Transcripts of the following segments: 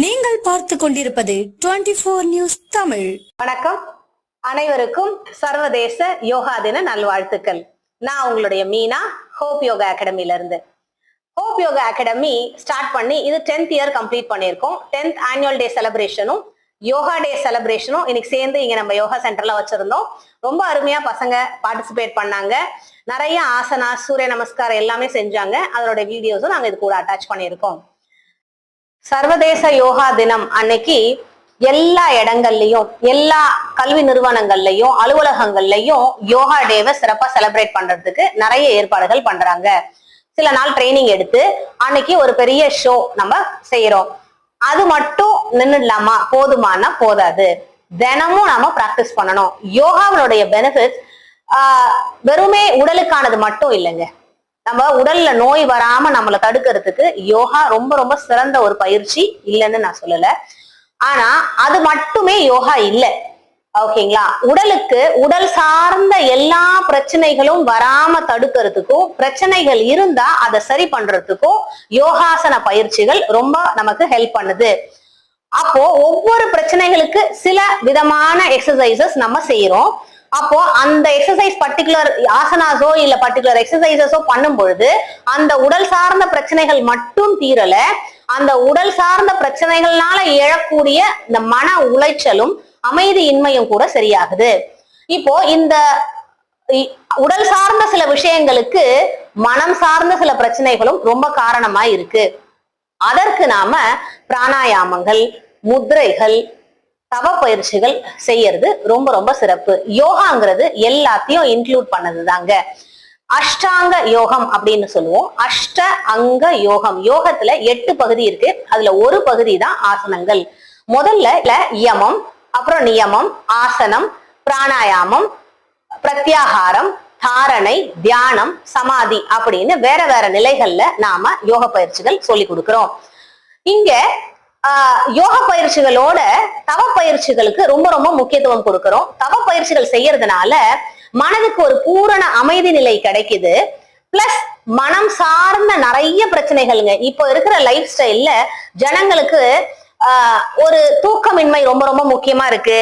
நீங்கள் பார்த்து கொண்டிருப்பது 24 நியூஸ் தமிழ். வணக்கம், அனைவருக்கும் சர்வதேச யோகா தின நல்வாழ்த்துக்கள். நான் உங்களுடைய மீனா, ஹோப் யோகா அகாடமில இருந்து. ஹோப் யோகா அகாடமி ஸ்டார்ட் பண்ணி இது 10th இயர் கம்ப்ளீட் பண்ணியிருக்கோம். 10th ஆனுவல் டே செலிப்ரேஷனும் யோகா டே செலிப்ரேஷனும் இன்னைக்கு சேர்ந்து இங்க நம்ம யோகா சென்டர்ல வச்சிருந்தோம். ரொம்ப அருமையா பசங்க பார்ட்டிசிபேட் பண்ணாங்க. நிறைய ஆசனா, சூரிய நமஸ்காரம் எல்லாமே செஞ்சாங்க. அதோட வீடியோஸும் நாங்க இது கூட அட்டாச் பண்ணியிருக்கோம். சர்வதேச யோகா தினம் அன்னைக்கு எல்லா இடங்கள்லயும், எல்லா கல்வி நிறுவனங்கள்லயும், அலுவலகங்கள்லயும் யோகா டேவை சிறப்பா செலிப்ரேட் பண்றதுக்கு நிறைய ஏற்பாடுகள் பண்றாங்க. சில நாள் ட்ரைனிங் எடுத்து அன்னைக்கு ஒரு பெரிய ஷோ நம்ம செய்யறோம். அது மட்டும் நின்னுடலாமா? போதுமானா போதாது. தினமும் நாம பிராக்டிஸ் பண்ணணும். யோகாவுடைய பெனிஃபிட்ஸ் வெறுமே உடலுக்கானது மட்டும் இல்லைங்க. நம்ம உடல்ல நோய் வராம நம்மளை தடுக்கிறதுக்கு யோகா ரொம்ப ரொம்ப சிறந்த ஒரு பயிற்சி, இல்லைன்னு நான் சொல்லல. ஆனா அது மட்டுமே யோகா இல்லை, ஓகேங்களா? உடலுக்கு உடல் சார்ந்த எல்லா பிரச்சனைகளும் வராம தடுக்கிறதுக்கும், பிரச்சனைகள் இருந்தா அதை சரி பண்றதுக்கும் யோகாசன பயிற்சிகள் ரொம்ப நமக்கு ஹெல்ப் பண்ணுது. அப்போ ஒவ்வொரு பிரச்சனைகளுக்கு சில விதமான எக்ஸசைசஸ் நம்ம செய்யறோம். அப்போ அந்த எக்ஸசைஸ் பர்டிகுலர் ஆசனாஸோ இல்ல பர்டிகுலர் எக்ஸசைசஸோ பண்ணும் பொழுது அந்த உடல் சார்ந்த பிரச்சனைகள் மட்டும் தீரல, அந்த உடல் சார்ந்த பிரச்சனைகள்னால எழக்கூடிய இந்த மன உளைச்சலும் அமைதியின்மையும் கூட சரியாகுது. இப்போ இந்த உடல் சார்ந்த சில விஷயங்களுக்கு மனம் சார்ந்த சில பிரச்சனைகளும் ரொம்ப காரணமா இருக்கு. அதற்கு நாம பிராணாயாமங்கள், முத்ரைகள், தவ பயிற்சிகள் செய்யறது ரொம்ப ரொம்ப சிறப்பு. யோகாங்கிறது எல்லாத்தையும் இன்க்ளூட் பண்ணதுதாங்க. அஷ்டாங்க யோகம் அப்படின்னு சொல்லுவோம். அஷ்ட அங்க யோகம். யோகத்துல 8 பகுதி இருக்கு. அதுல ஒரு பகுதி தான் ஆசனங்கள். முதல்ல யமம், அப்புறம் நியமம், ஆசனம், பிராணாயாமம், பிரத்யாகாரம், தாரணை, தியானம், சமாதி அப்படின்னு வேற வேற நிலைகள்ல நாம யோக பயிற்சிகள் சொல்லி கொடுக்கிறோம். இங்க யோக பயிற்சிகளோட தவ பயிற்சிகளுக்கு ரொம்ப ரொம்ப முக்கியத்துவம் கொடுக்கிறோம். தவ பயிற்சிகள் செய்யறதுனால மனதுக்கு ஒரு பூரண அமைதி நிலை கிடைக்குது. பிளஸ் மனம் சார்ந்த நிறைய பிரச்சனைகள்ங்க. இப்போ இருக்கிற லைஃப் ஸ்டைல்ல ஜனங்களுக்கு ஒரு தூக்கமின்மை ரொம்ப ரொம்ப முக்கியமா இருக்கு.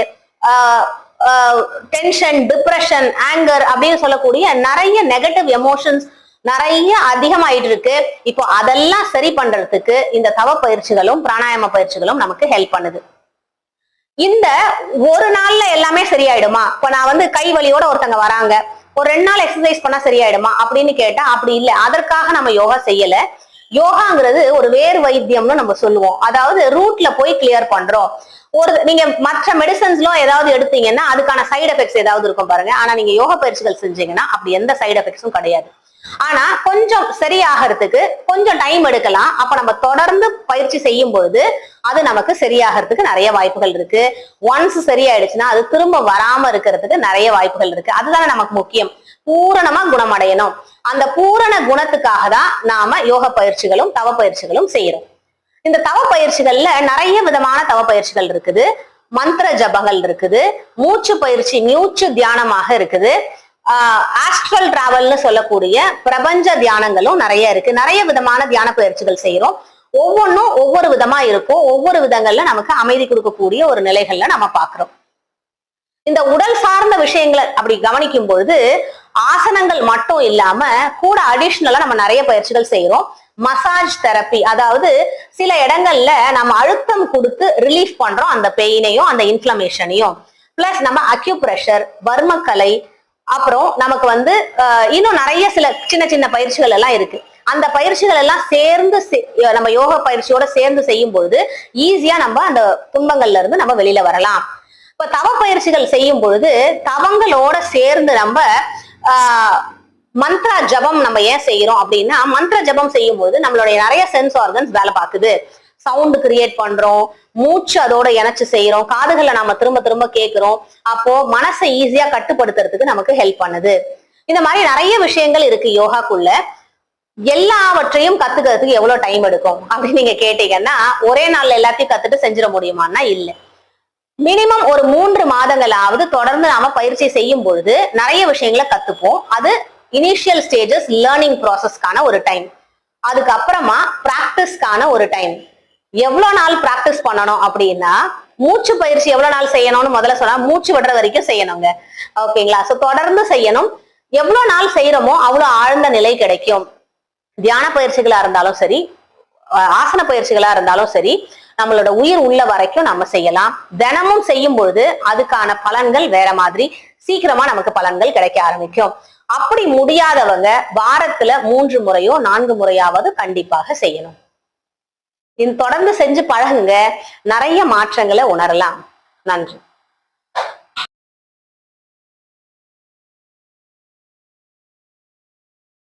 டென்ஷன், டிப்ரெஷன், ஆங்கர் அப்படின்னு சொல்லக்கூடிய நிறைய நெகட்டிவ் எமோஷன்ஸ் நிறைய அதிகமாயிட்டு இருக்கு. இப்போ அதெல்லாம் சரி பண்றதுக்கு இந்த தவ பயிற்சிகளும் பிராணாயாம பயிற்சிகளும் நமக்கு ஹெல்ப் பண்ணுது. இந்த ஒரு நாள்ல எல்லாமே சரியாயிடுமா? இப்ப நான் கை வலியோட ஒருத்தங்க வராங்க, ஒரு 2 நாள் எக்ஸசைஸ் பண்ணா சரியாயிடுமா அப்படின்னு கேட்டா அப்படி இல்லை. அதற்காக நம்ம யோகா செய்யல. யோகாங்கிறது ஒரு வேறு வைத்தியம்னு நம்ம சொல்லுவோம். அதாவது ரூட்ல போய் கிளியர் பண்றோம். நீங்க மற்ற மெடிசன்ஸ்லாம் ஏதாவது எடுத்தீங்கன்னா அதுக்கான சைடு எஃபெக்ட்ஸ் ஏதாவது இருக்கும் பாருங்க. ஆனா நீங்க யோகா பயிற்சிகள் செஞ்சீங்கன்னா அப்படி எந்த சைடு எஃபெக்ட்ஸும் கிடையாது. ஆனா கொஞ்சம் சரியாகிறதுக்கு கொஞ்சம் டைம் எடுக்கலாம். அப்ப நம்ம தொடர்ந்து பயிற்சி செய்யும் பொழுது அது நமக்கு சரியாகிறதுக்கு நிறைய வாய்ப்புகள் இருக்கு. ஒன்ஸ் சரியாயிடுச்சுன்னா அது திரும்ப வராம இருக்கிறதுக்கு நிறைய வாய்ப்புகள் இருக்கு. அதுதானே நமக்கு முக்கியம். பூரணமா குணமடையணும். அந்த பூரண குணத்துக்காக தான் நாம யோக பயிற்சிகளும் தவ பயிற்சிகளும் செய்யறோம். இந்த தவ பயிற்சிகள்ல நிறைய விதமான தவ பயிற்சிகள் இருக்குது. மந்திர ஜபங்கள் இருக்குது, மூச்சு பயிற்சி, மூச்சு தியானமாக இருக்குது, ஆஸ்ட்ரல் டிராவல்னு சொல்லக்கூடிய பிரபஞ்ச தியானங்களும் நிறைய இருக்கு. நிறைய விதமான தியான பயிற்சிகள் செய்யறோம். ஒவ்வொன்றும் ஒவ்வொரு விதமா இருக்கும். ஒவ்வொரு விதங்கள்ல நமக்கு அமைதி கொடுக்கக்கூடிய ஒரு நிலைகள்ல நம்ம பாக்குறோம். இந்த உடல் சார்ந்த விஷயங்களை அப்படி கவனிக்கும் பொழுது ஆசனங்கள் மட்டும் இல்லாம கூட அடிஷ்னலா நம்ம நிறைய பயிற்சிகள் செய்யறோம். மசாஜ் தெரப்பி, அதாவது சில இடங்கள்ல நம்ம அழுத்தம் கொடுத்து ரிலீஃப் பண்றோம் அந்த பெயினையும் அந்த இன்ஃப்ளமேஷனையும். பிளஸ் நம்ம அக்யூப்ரெஷர், வர்மக்கலை, அப்புறம் நமக்கு இன்னும் நிறைய சில சின்ன சின்ன பயிற்சிகள் எல்லாம் இருக்கு. அந்த பயிற்சிகள் எல்லாம் சேர்ந்து நம்ம யோகா பயிற்சியோட சேர்ந்து செய்யும் பொழுது ஈஸியா நம்ம அந்த துன்பங்கள்ல இருந்து நம்ம வெளியில வரலாம். இப்ப தவ பயிற்சிகள் செய்யும் பொழுது தவங்களோட சேர்ந்து நம்ம மந்திர ஜபம் நம்ம ஏன் செய்யறோம் அப்படின்னா, மந்திர ஜபம் செய்யும் போது நம்மளுடைய நிறைய சென்ஸ் ஆர்கன்ஸ் வேலை பார்க்குது. சவுண்ட் கிரியேட் பண்றோம், மூச்சு அதோட இணைச்சு செய்யறோம், காதுகளை நாம திரும்ப திரும்ப கேட்கிறோம். அப்போ மனசை ஈஸியா கட்டுப்படுத்துறதுக்கு நமக்கு ஹெல்ப் பண்ணுது. இந்த மாதிரி நிறைய விஷயங்கள் இருக்கு யோகாக்குள்ள. எல்லாவற்றையும் கத்துக்கிறதுக்கு எவ்வளவு டைம் எடுக்கும் அப்படின்னு நீங்க கேட்டீங்கன்னா, ஒரே நாள்ல எல்லாத்தையும் கத்துட்டு செஞ்சிட முடியுமான்னா இல்லை. மினிமம் ஒரு 3 மாதங்களாவது தொடர்ந்து நாம பயிற்சி செய்யும் பொழுது நிறைய விஷயங்களை கத்துப்போம். அது இனிஷியல் ஸ்டேஜஸ் லேர்னிங் ப்ராசஸ்க்கான ஒரு டைம். அதுக்கப்புறமா பிராக்டிஸ்க்கான ஒரு டைம். எவ்வளவு நாள் பிராக்டிஸ் பண்ணணும் அப்படின்னா, மூச்சு பயிற்சி எவ்வளவு நாள் செய்யணும்னு முதல்ல சொன்னா, மூச்சு விடுற வரைக்கும் செய்யணுங்க. ஓகேங்களா? சோ தொடர்ந்து செய்யணும். எவ்வளவு நாள் செய்யறோமோ அவ்வளவு ஆழ்ந்த நிலை கிடைக்கும். தியான பயிற்சிகளா இருந்தாலும் சரி, ஆசன பயிற்சிகளா இருந்தாலும் சரி, நம்மளோட உயிர் உள்ள வரைக்கும் நம்ம செய்யலாம். தினமும் செய்யும் பொழுது அதுக்கான பலன்கள் வேற மாதிரி சீக்கிரமா நமக்கு பலன்கள் கிடைக்க ஆரம்பிக்கும். அப்படி முடியாதவங்க வாரத்துல 3 முறையோ 4 முறையாவது கண்டிப்பாக செய்யணும். தொடர்ந்து செஞ்சு பழகுங்க, நிறைய மாற்றங்களை உணரலாம். நன்றி.